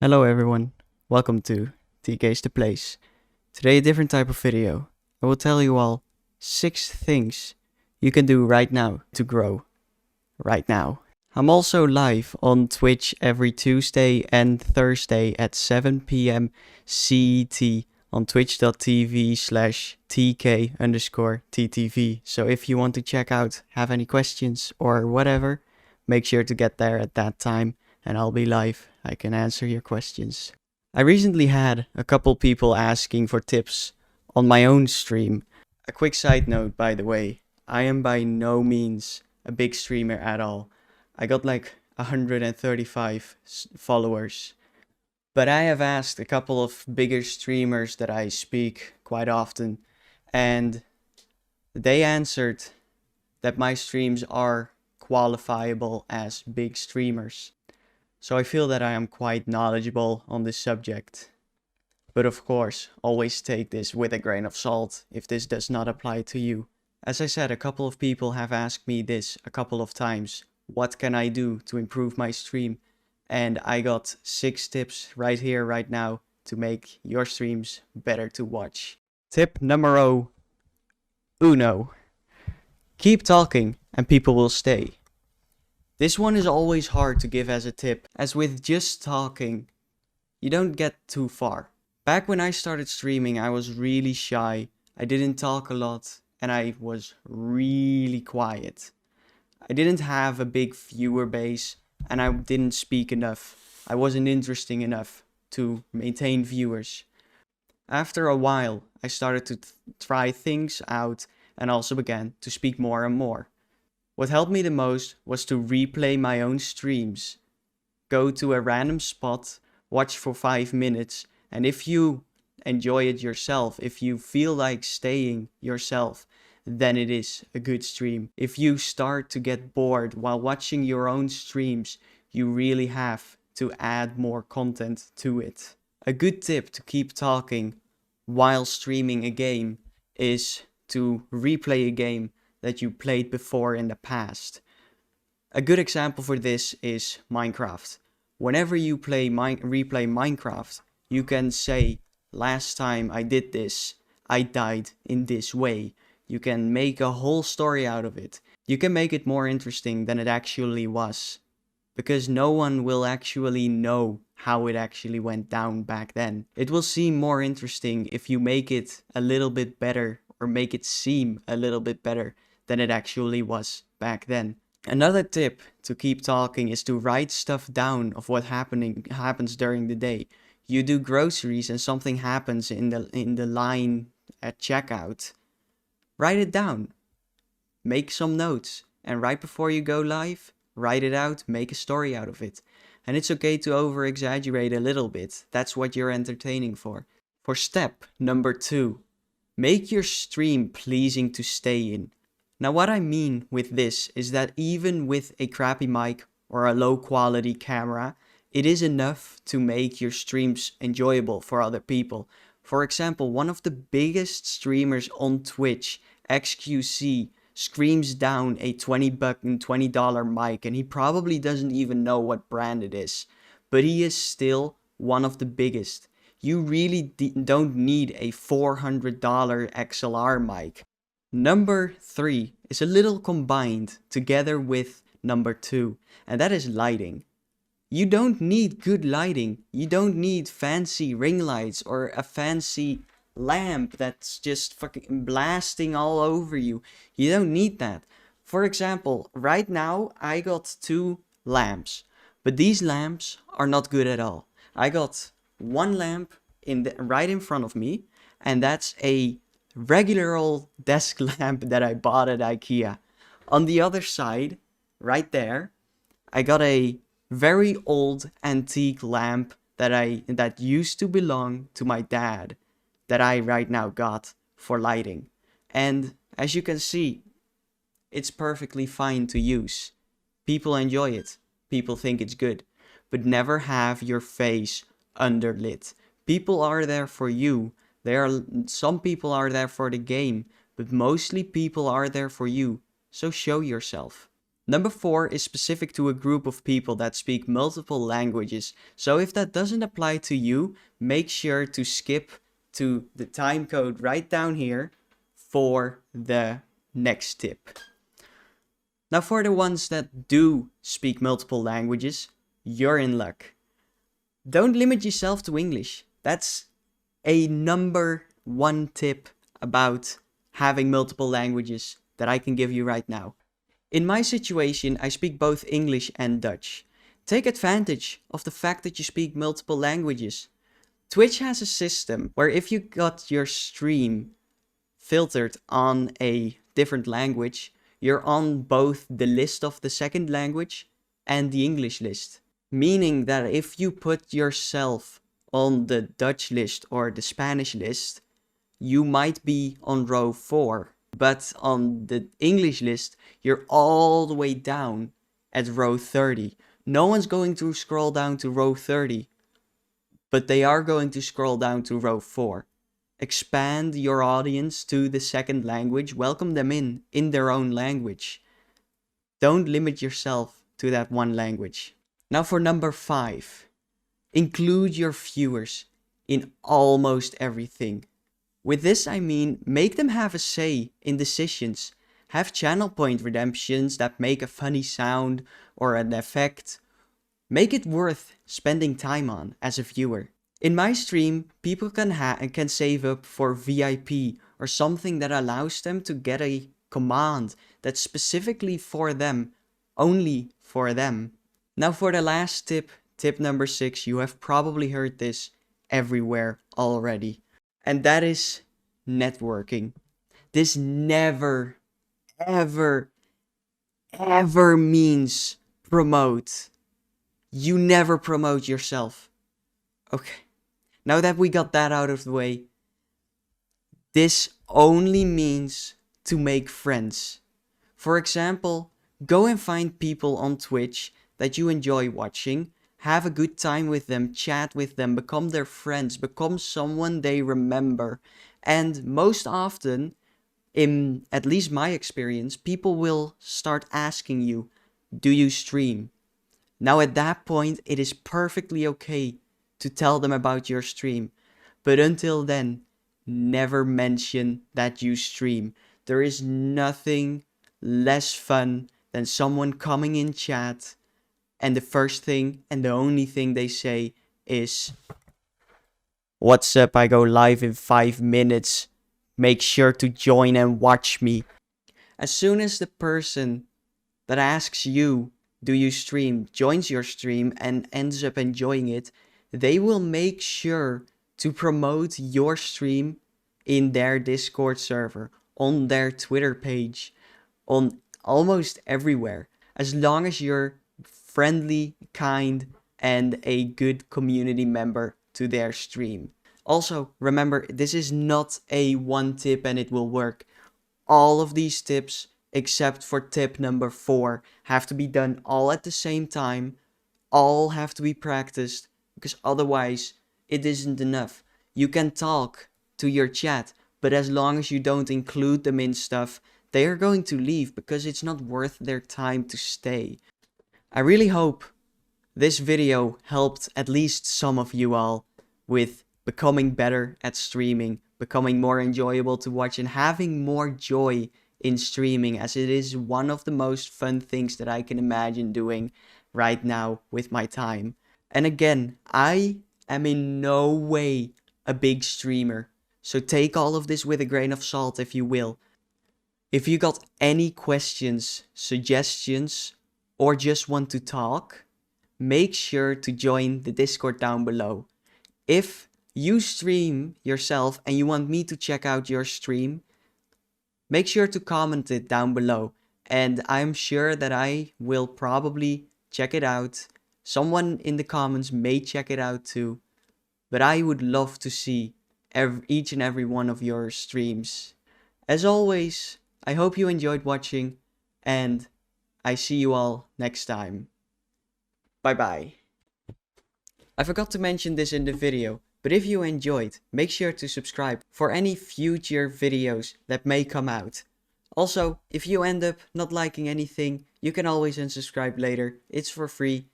Hello everyone, welcome to TK's The Place. Today a different type of video. I will tell you all 6 things you can do right now to grow right now. I'm also live on Twitch every Tuesday and Thursday at 7 p.m. CET on twitch.tv/TK_TTV. So if you want to check out, have any questions or whatever, make sure to get there at that time and I'll be live. I can answer your questions. I recently had a couple people asking for tips on my own stream. A quick side note, by the way, I am by no means a big streamer at all. I got like 135 followers. But I have asked a couple of bigger streamers that I speak quite often, and they answered that my streams are qualifiable as big streamers. So I feel that I am quite knowledgeable on this subject. But of course, always take this with a grain of salt if this does not apply to you. As I said, a couple of people have asked me this a couple of times. What can I do to improve my stream? And I got 6 tips right here, right now, to make your streams better to watch. Tip numero uno. Keep talking and people will stay. This one is always hard to give as a tip, as with just talking, you don't get too far. Back when I started streaming, I was really shy, I didn't talk a lot, and I was really quiet. I didn't have a big viewer base, and I didn't speak enough. I wasn't interesting enough to maintain viewers. After a while, I started to try things out and also began to speak more and more. What helped me the most was to replay my own streams. Go to a random spot, watch for 5 minutes, and if you enjoy it yourself, if you feel like staying yourself, then it is a good stream. If you start to get bored while watching your own streams, you really have to add more content to it. A good tip to keep talking while streaming a game is to replay a game that you played before in the past. A good example for this is Minecraft. Whenever you replay Minecraft, you can say, last time I did this, I died in this way. You can make a whole story out of it. You can make it more interesting than it actually was. Because no one will actually know how it actually went down back then. It will seem more interesting if you make it a little bit better or make it seem a little bit better than it actually was back then. Another tip to keep talking is to write stuff down of what happens during the day. You do groceries and something happens in the line at checkout. Write it down. Make some notes, and right before you go live, write it out, make a story out of it. And it's okay to over exaggerate a little bit. That's what you're entertaining for. For step number 2, make your stream pleasing to stay in. Now what I mean with this is that even with a crappy mic or a low quality camera, it is enough to make your streams enjoyable for other people. For example, one of the biggest streamers on Twitch, XQC, screams down a $20 mic and he probably doesn't even know what brand it is. But he is still one of the biggest. You really don't need a $400 XLR mic. Number 3 is a little combined together with number 2, and that is lighting. You don't need good lighting. You don't need fancy ring lights or a fancy lamp that's just fucking blasting all over you. You don't need that. For example, right now I got 2 lamps, but these lamps are not good at all. I got one lamp right in front of me, and that's a regular old desk lamp that I bought at IKEA. On the other side, right there, I got a very old antique lamp that used to belong to my dad, that I right now got for lighting. And as you can see, it's perfectly fine to use. People enjoy it. People think it's good. But never have your face underlit. People are there for you. Some people are there for the game, but mostly people are there for you. So show yourself. Number 4 is specific to a group of people that speak multiple languages. So if that doesn't apply to you, make sure to skip to the time code right down here for the next tip. Now for the ones that do speak multiple languages, you're in luck. Don't limit yourself to English. That's a number 1 tip about having multiple languages that I can give you right now. In my situation, I speak both English and Dutch. Take advantage of the fact that you speak multiple languages. Twitch has a system where if you got your stream filtered on a different language, you're on both the list of the second language and the English list. Meaning that if you put yourself on the Dutch list or the Spanish list, you might be on row 4. But on the English list, you're all the way down at row 30. No one's going to scroll down to row 30, but they are going to scroll down to row 4. Expand your audience to the second language. Welcome them in their own language. Don't limit yourself to that one language. Now for number 5. Include your viewers in almost everything. With this I mean, make them have a say in decisions. Have channel point redemptions that make a funny sound or an effect. Make it worth spending time on as a viewer. In my stream, people can save up for VIP or something that allows them to get a command that's specifically for them, only for them. Now for the last tip, tip number 6, you have probably heard this everywhere already. And that is networking. This never, ever, ever means promote. You never promote yourself. Okay, now that we got that out of the way, this only means to make friends. For example, go and find people on Twitch that you enjoy watching. Have a good time with them, chat with them, become their friends, become someone they remember. And most often, in at least my experience, people will start asking you, do you stream? Now at that point, it is perfectly okay to tell them about your stream. But until then, never mention that you stream. There is nothing less fun than someone coming in chat and the first thing and the only thing they say is, "What's up? I go live in 5 minutes. Make sure to join and watch me." As soon as the person that asks you, do you stream, joins your stream and ends up enjoying it, they will make sure to promote your stream in their Discord server, on their Twitter page, on almost everywhere. As long as you're friendly, kind, and a good community member to their stream. Also, remember, this is not a one tip and it will work. All of these tips, except for tip number 4, have to be done all at the same time. All have to be practiced, because otherwise it isn't enough. You can talk to your chat, but as long as you don't include them in stuff, they are going to leave because it's not worth their time to stay. I really hope this video helped at least some of you all with becoming better at streaming, becoming more enjoyable to watch, and having more joy in streaming, as it is one of the most fun things that I can imagine doing right now with my time. And again, I am in no way a big streamer, so take all of this with a grain of salt if you will. If you got any questions, suggestions, or just want to talk, make sure to join the Discord down below. If you stream yourself and you want me to check out your stream, make sure to comment it down below, and I'm sure that I will probably check it out. Someone in the comments may check it out too, but I would love to see each and every one of your streams. As always, I hope you enjoyed watching, and I see you all next time. Bye bye. I forgot to mention this in the video, but if you enjoyed, make sure to subscribe for any future videos that may come out. Also, if you end up not liking anything, you can always unsubscribe later. It's for free.